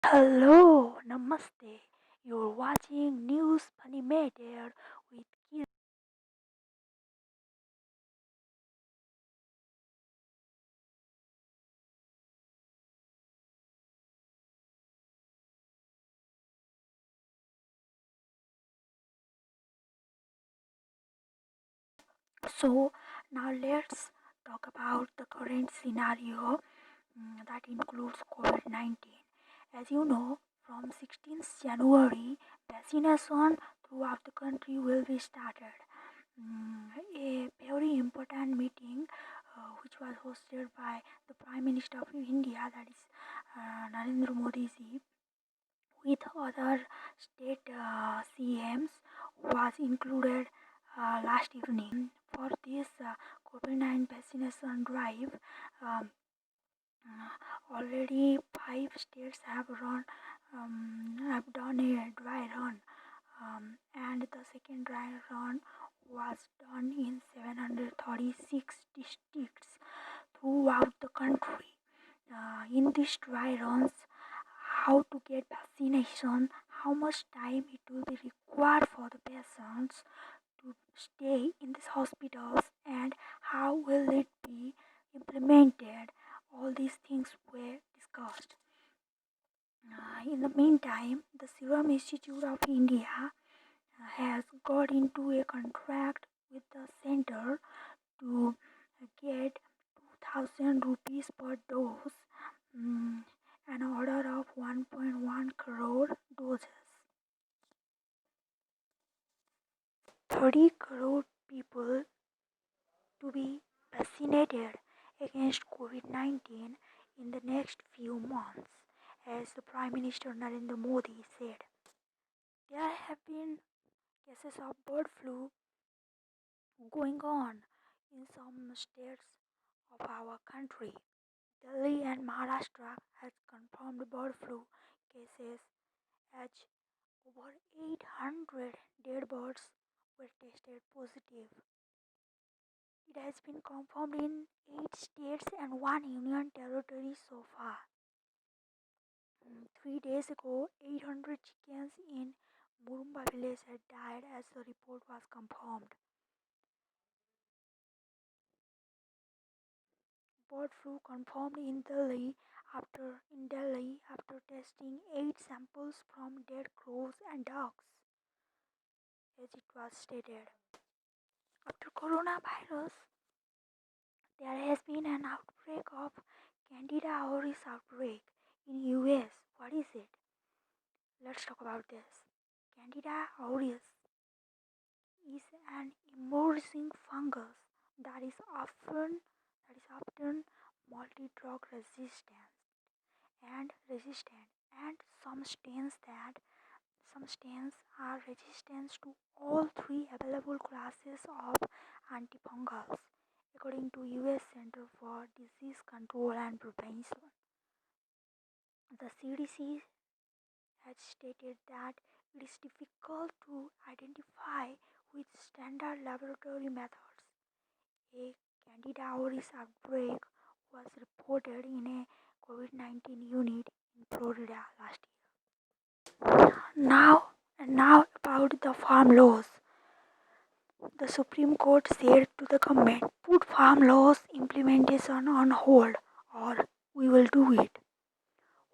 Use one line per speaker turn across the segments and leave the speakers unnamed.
Hello, namaste. You're watching News Animated with Kids. So now let's talk about the current scenario that includes COVID-19. As you know, from 16th January, vaccination throughout the country will be started. A very important meeting which was hosted by the Prime Minister of India, that is Narendra Modi ji, with other state CMs was included last evening. For this COVID-19 vaccination drive, um, already 5 states have done a dry run, and the second dry run was done in 736 districts throughout the country. In these dry runs, how to get vaccination, how much time it will be required for the patients to stay in these hospitals, and how will it be implemented. All these things were discussed. In the meantime, the Serum Institute of India has got into a contract with the center to get 2000 rupees per dose, mm, an order of 1.1 crore doses. 30 crore people to be vaccinated against COVID-19 in the next few months, as the Prime Minister Narendra Modi said. There have been cases of bird flu going on in some states of our country. Delhi and Maharashtra has confirmed bird flu cases as over 800 dead birds were tested positive. It has been confirmed in 8 states and 1 union territory so far. 3 days ago, 800 chickens in Murumba village had died as the report was confirmed. Bird flu confirmed in Delhi after testing 8 samples from dead crows and ducks, as it was stated. After coronavirus, there has been an outbreak of Candida auris outbreak in US. What is it? Let's talk about this. Candida auris is an emerging fungus that is often multi-drug resistant, and some strains are resistant to all three available classes of antifungals, according to US Center for Disease Control and Prevention. The CDC has stated that it is difficult to identify with standard laboratory methods. A Candida auris outbreak was reported in a COVID-19 unit in Florida last year. Now about the farm laws. The Supreme Court said to the government, put farm laws implementation on hold or we will do it.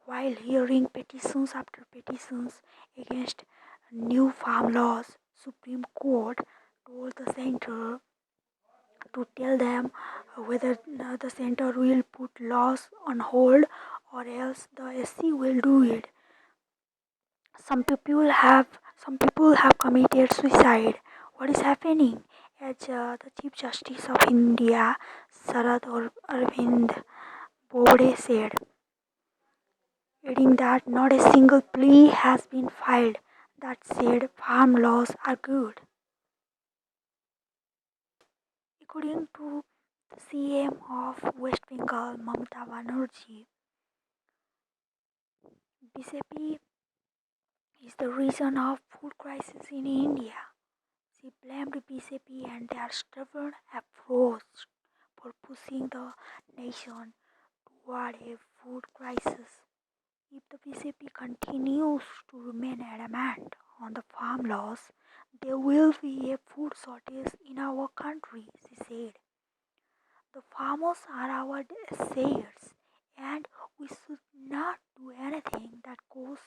While hearing petitions after petitions against new farm laws, Supreme Court told the center to tell them whether the center will put laws on hold or else the SC will do it. Some people have committed suicide. What is happening? As the Chief Justice of India, Sarad Arvind Bobde said, adding that not a single plea has been filed that said farm laws are good. According to the CM of West Bengal, Mamata Banerjee, BJP is the reason of food crisis in India. She blamed BJP and their stubborn approach for pushing the nation toward a food crisis If the BJP continues to remain adamant on the farm laws, there will be a food shortage in our country, she said. The farmers are our heirs, and we should not do anything that goes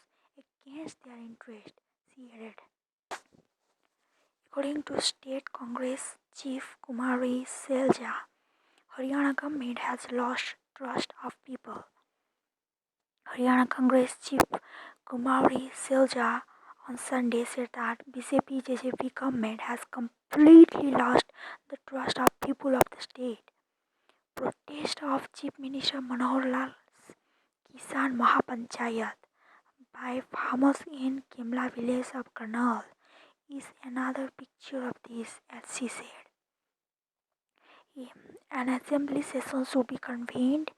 against their interest, she added. According to State Congress Chief Kumari Selja, Haryana government has lost trust of people. Haryana Congress Chief Kumari Selja on Sunday said that BJP government has completely lost the trust of people of the state. Protest of Chief Minister Manohar Lal's Kisan Mahapanchayat by farmers in Kimla village of Karnal is another picture of this, as she said. An assembly session should be convened,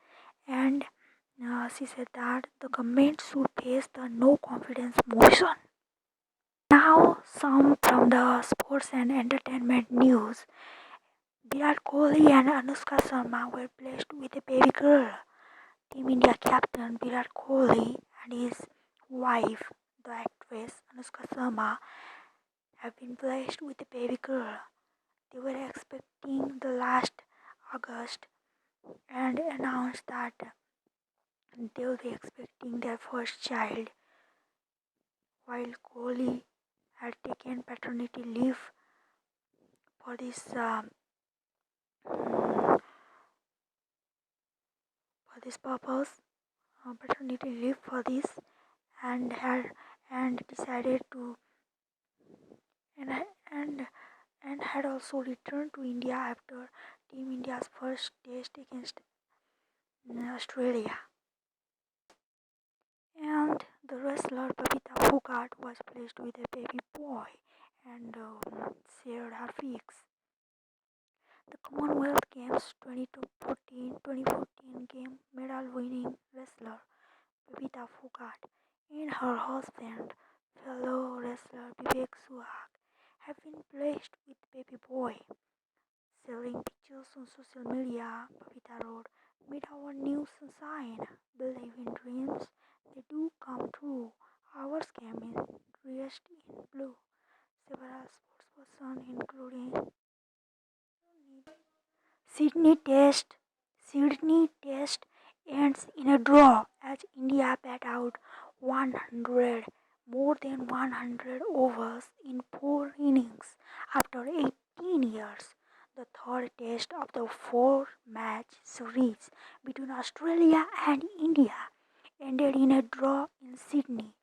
and she said that the government should face the no confidence motion. Now, some from the sports and entertainment news. Virat Kohli and Anushka Sharma were blessed with a baby girl. Team India captain Virat Kohli and his wife, the actress Anushka Sharma, have been blessed with a baby girl. They were expecting the last August and announced that they will be expecting their first child. While Kohli had taken paternity leave for this purpose, paternity leave for this, and had and decided to and and and had also returned to India after Team India's first test against Australia. And the wrestler Babita Phogat was blessed with a baby boy and shared her pics. The Commonwealth Games 2014 game medal winning wrestler Babita Phogat and her husband, fellow wrestler Vivek Suhag, have been blessed with baby boy. Sharing pictures on social media, Babita wrote, "Meet our new sunshine. Believe in dreams, they do come true. Ours came in dressed in blue." Several sportspersons, including Sydney Test. Sydney Test ends in a draw as India bat out 100, more than 100 overs in 4 innings after 18 years. The third test of the 4-match series between Australia and India ended in a draw in Sydney.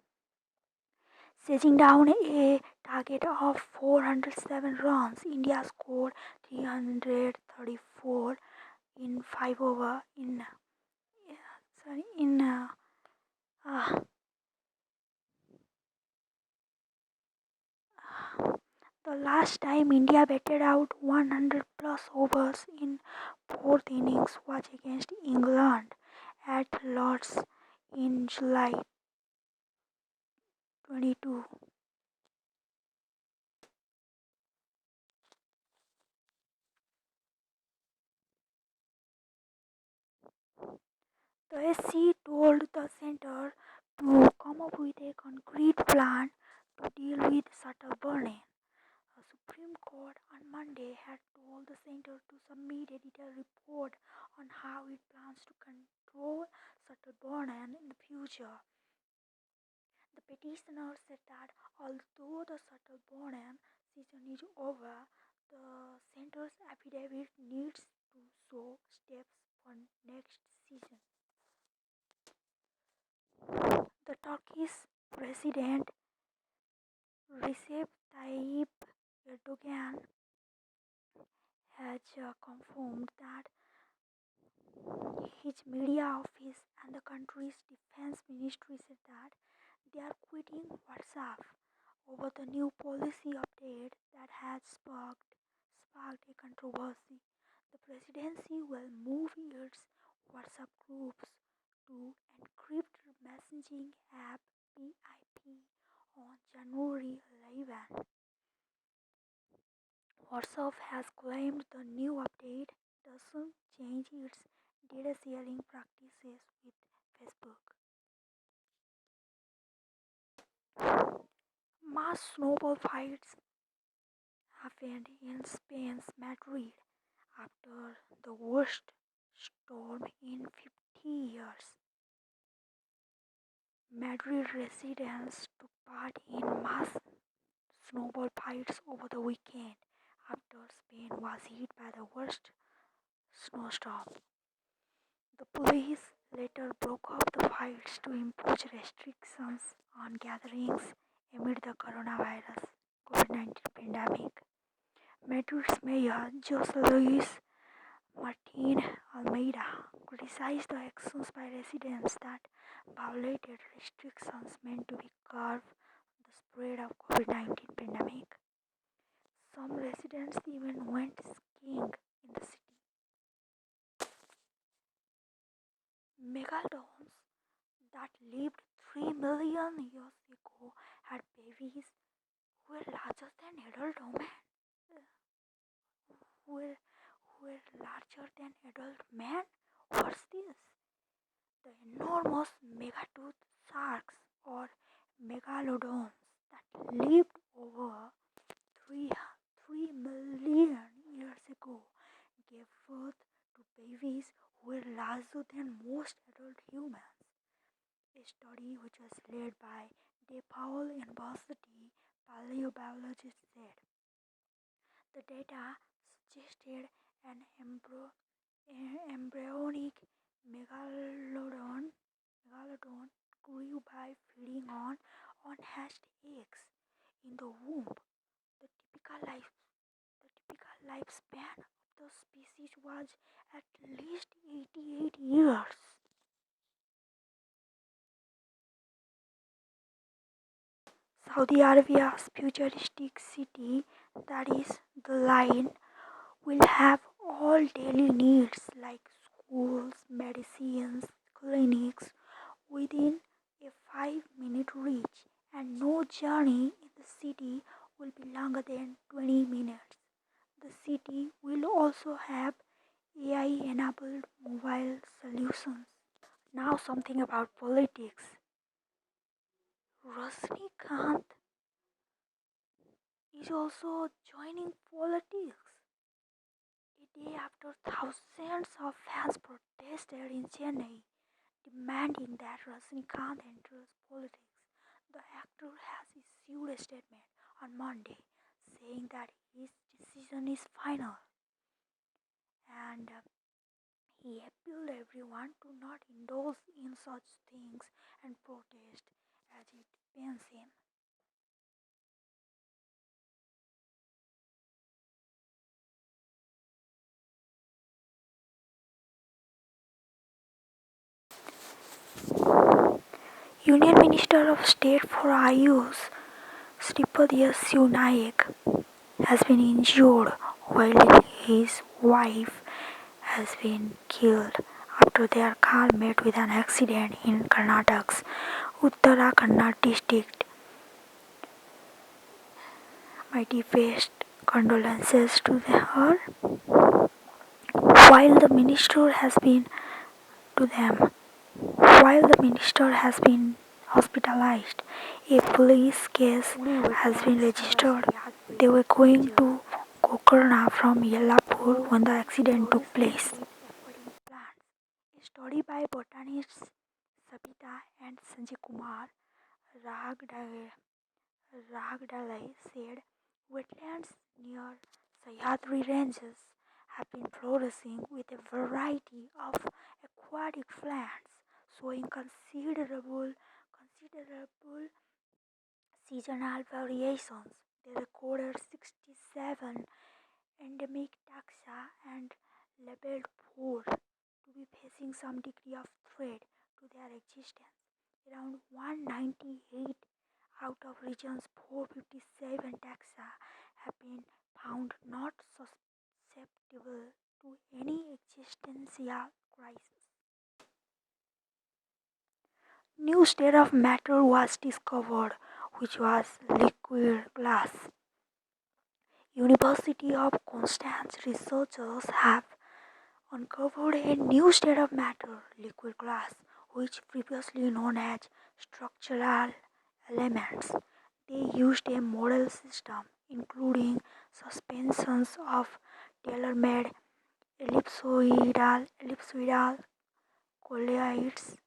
Chasing down a target of 407 runs, India scored 334 in 5 over in uh, the last time India batted out 100 plus overs in 4th innings was against England at Lord's in July 22. The SC told the centre to come up with a concrete plan to deal with shuttle burning. The Supreme Court on Monday had told the centre to submit a detailed report on how it plans to control shuttle burning in the future. The petitioner said that although the shuttle burning season is over, the centre's affidavit needs to show steps for next season. The Turkish President Recep Tayyip Erdogan has confirmed that his media office and the country's defense ministry said that they are quitting WhatsApp over the new policy update that has sparked a controversy. The presidency will move its WhatsApp groups to encrypt messaging app PIP on January 11. WhatsApp has claimed the new update doesn't change its data sharing practices with Facebook. Mass snowball fights happened in Spain's Madrid after the worst storm in 50 years. Madrid residents took part in mass snowball fights over the weekend after Spain was hit by the worst snowstorm. The police later broke up the fights to impose restrictions on gatherings amid the coronavirus COVID-19 pandemic. Madrid's mayor Jose Luis Martin Almeida criticized the actions by residents that violated restrictions meant to curb the spread of COVID-19 pandemic. Some residents even went skiing in the city. Megalodons that lived 3 million years ago had babies who were larger than adult women, who were larger than adult men. What's this? The enormous megatooth sharks or megalodons that lived over 3, 3 million years ago gave birth to babies who were larger than most adult humans. A study which was led by DePaul University paleobiologists said the data suggested an embryonic megalodon grew by feeding on unhatched eggs in the womb. The typical lifespan of the species was at least 88 years. Saudi Arabia's futuristic city, that is the line, will have all daily needs like schools, medicines, clinics within a 5-minute reach, and no journey in the city will be longer than 20 minutes. The city will also have AI enabled mobile solutions. Now, something about politics. Rajnikant is also joining politics. A day after thousands of fans protested in Chennai, demanding that Rajnikant enters politics, the actor has issued a statement on Monday saying that his decision is final and he appealed everyone to not indulge in such things and protest as it pains him. Union Minister of State for Ayush Sripad Yassu Naik has been injured while his wife has been killed after their car met with an accident in Karnataka's Uttara Kannada district. My deepest condolences to her. While the minister has been to them, while the minister has been hospitalized, a police case has been registered. They were going to Gokarna from Yellapur when the accident took place. A study by botanists Sabita and Sanjay Kumar Ragdalai said wetlands near Sahyadri ranges have been flourishing with a variety of aquatic plants, showing considerable seasonal variations. They recorded 67 endemic taxa and labeled 4 to be facing some degree of threat to their existence. Around 198 out of region's 457 taxa have been found not susceptible to any existential crisis. New state of matter was discovered, which was liquid glass. University of Constance researchers have uncovered a new state of matter, liquid glass, which previously known as structural elements. They used a model system including suspensions of tailor-made ellipsoidal colloids,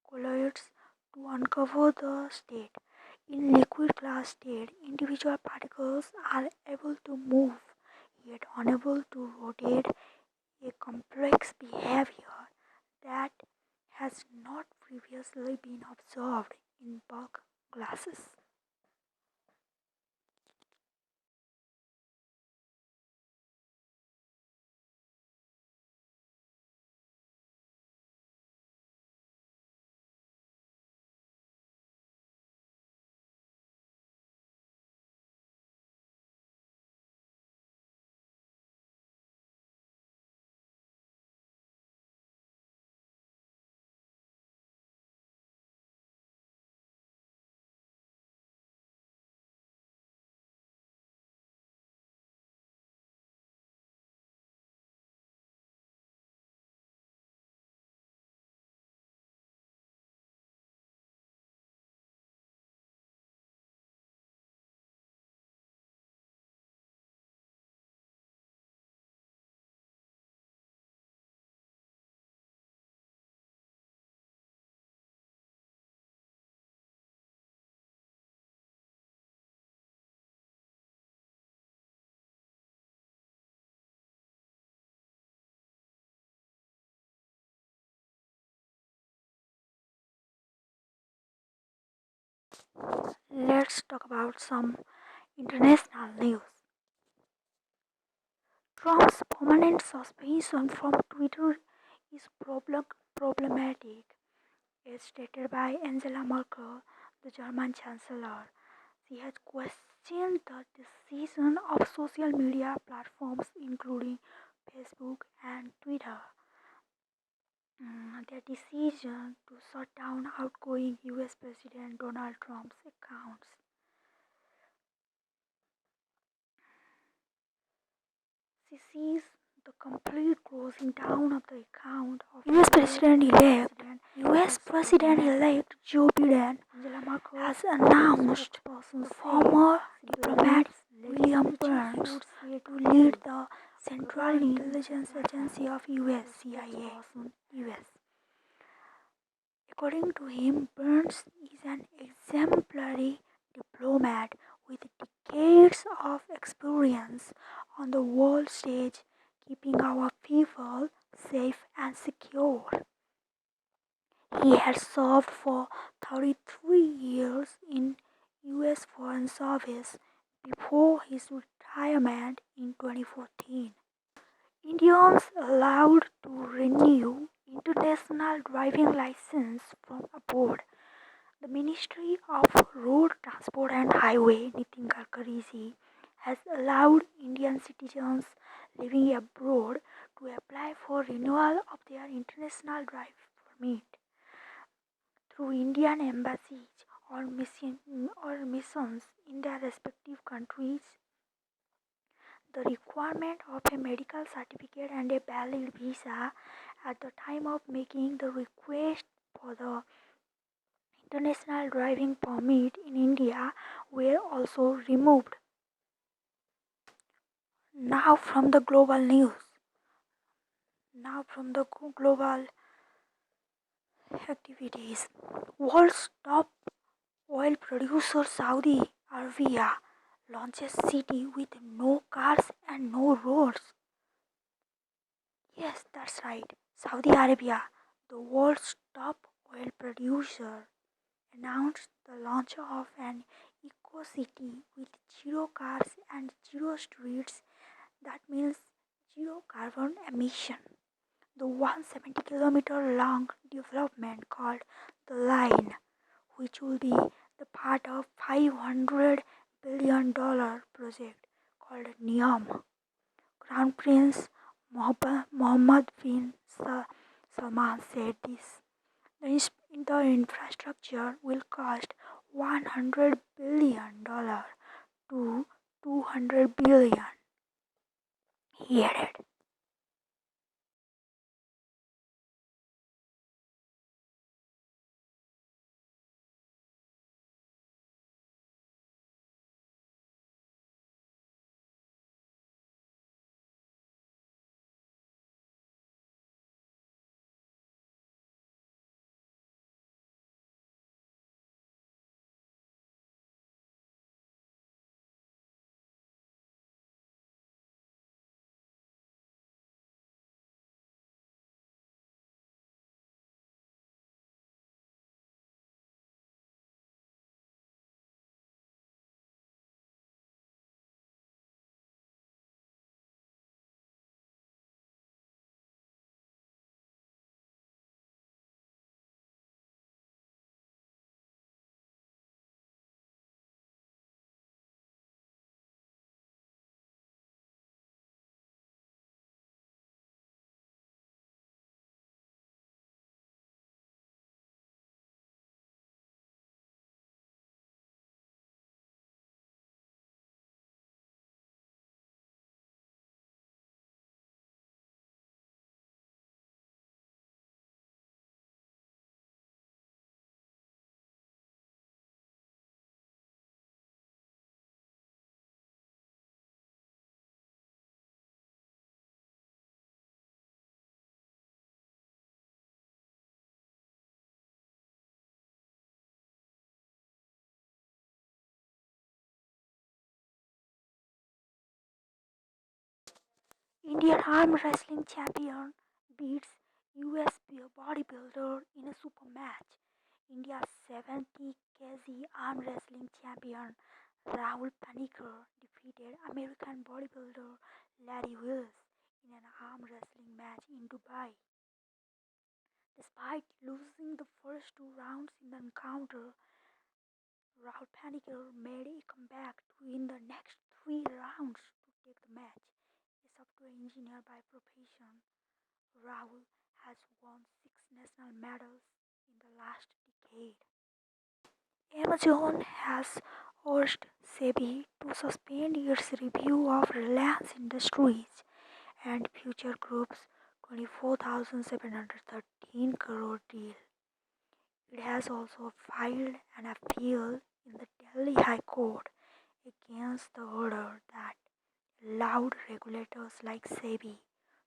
colloids to uncover the state. In liquid glass state, individual particles are able to move yet unable to rotate, a complex behavior that has not previously been observed in bulk glasses. Let's talk about some international news. Trump's permanent suspension from Twitter is problematic, as stated by Angela Merkel, the German Chancellor. She has questioned the decision of social media platforms, including Facebook and Twitter, their decision to shut down outgoing US President Donald Trump's accounts. She sees the complete closing down of the account of US President-elect Joe Biden has announced the former diplomat William Burns to lead the Central Intelligence Agency of US CIA. US. According to him, Burns is an exemplary diplomat with decades of experience on the world stage, keeping our people safe and secure. He had served for 33 years in US Foreign Service before his retirement in 2014. Indians allowed to renew international driving license from abroad. The Ministry of Road Transport and Highway, Nitin Gadkari, has allowed Indian citizens living abroad to apply for renewal of their international drive permit through Indian embassies or missions in their respective countries. The requirement of a medical certificate and a valid visa at the time of making the request for the international driving permit in India were also removed. Now from the global news. Now from the global activities. World's top oil producer Saudi Arabia launches city with no cars and no roads. Yes, that's right. Saudi Arabia, the world's top oil producer, announced the launch of an eco city with zero cars and zero streets. That means zero carbon emission. The 170-kilometer long development called the Line, which will be the part of $500 billion project called NEOM. Crown Prince Mohammed bin Salman said this. The infrastructure will cost $100 billion to $200 billion, he added. Indian arm wrestling champion beats US bodybuilder in a super match. India's 70 kg arm wrestling champion Rahul Panikkar defeated American bodybuilder Larry Wills in an arm wrestling match in Dubai. Despite losing the first two rounds in the encounter, Rahul Panikkar made a comeback to win the next three rounds to take the match. A software engineer by profession, Rahul has won six national medals in the last decade. Amazon has urged SEBI to suspend its review of Reliance Industries and Future Group's 24,713 crore deal. It has also filed an appeal in the Delhi High Court against the order that allowed regulators like SEBI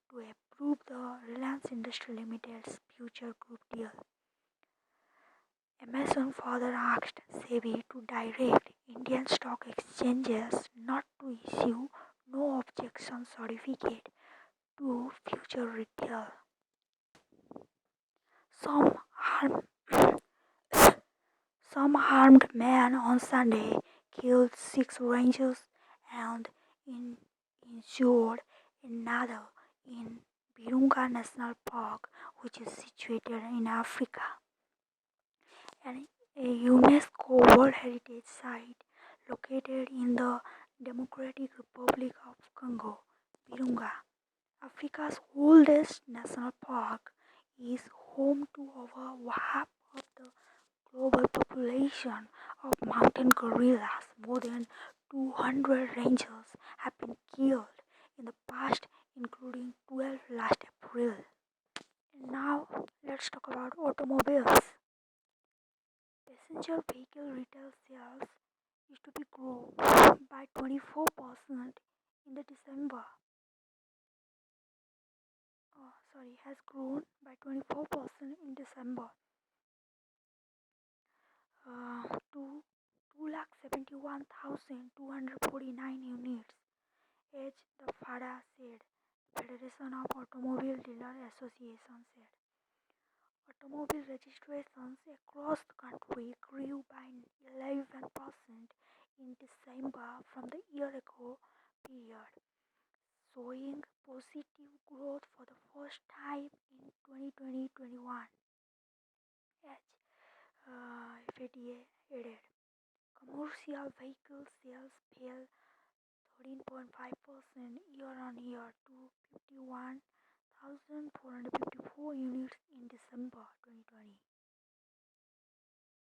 to approve the Reliance Industries Limited's Future Group deal. Amazon further asked SEBI to direct Indian stock exchanges not to issue no objection certificate to future retail. Some armed, some armed men on Sunday killed six rangers and injured another in Virunga National Park, which is situated in Africa, and a UNESCO World Heritage Site located in the Democratic Republic of Congo. Virunga, Africa's oldest national park, is home to over half of the global population of mountain gorillas. More than 200 rangers have been killed in the past, including 12 last April. And now let's talk about automobiles. Passenger vehicle retail sales used to be grow by 24% in the December. Has grown by 24% in December to 2,71,249 units, as the FADA said. Federation of Automobile Dealer Association said. Automobile registrations across the country grew by 11% in December from the year ago period, showing positive growth for the first time in 2020-21. As FADA added, commercial vehicle sales fell 13.5% year on year to 51,454 units in December 2020.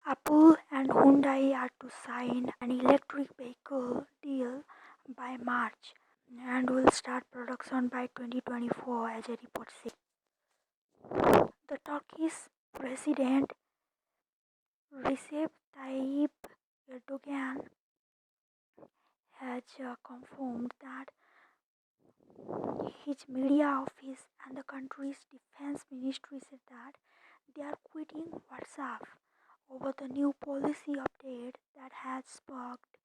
Apple and Hyundai are to sign an electric vehicle deal by March and will start production by 2024, as a report said. The Turkish President Recep Tayyip Erdogan has confirmed that his media office and the country's defense ministry said that they are quitting WhatsApp over the new policy update that has sparked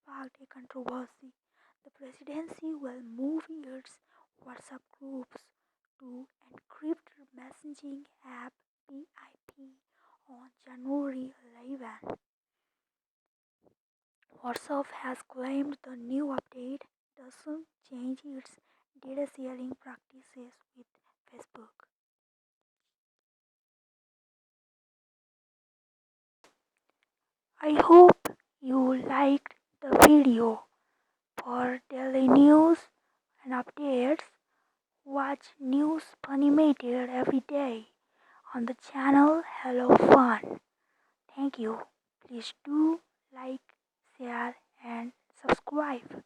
a controversy. The presidency will move its WhatsApp groups to encrypt messaging app BIP on January 11. WhatsApp has claimed the new update doesn't change its data sharing practices with Facebook. I hope you liked the video. For daily news and updates, watch News Animated every day on the channel Hello Fun. Thank you. Please do like, share and subscribe.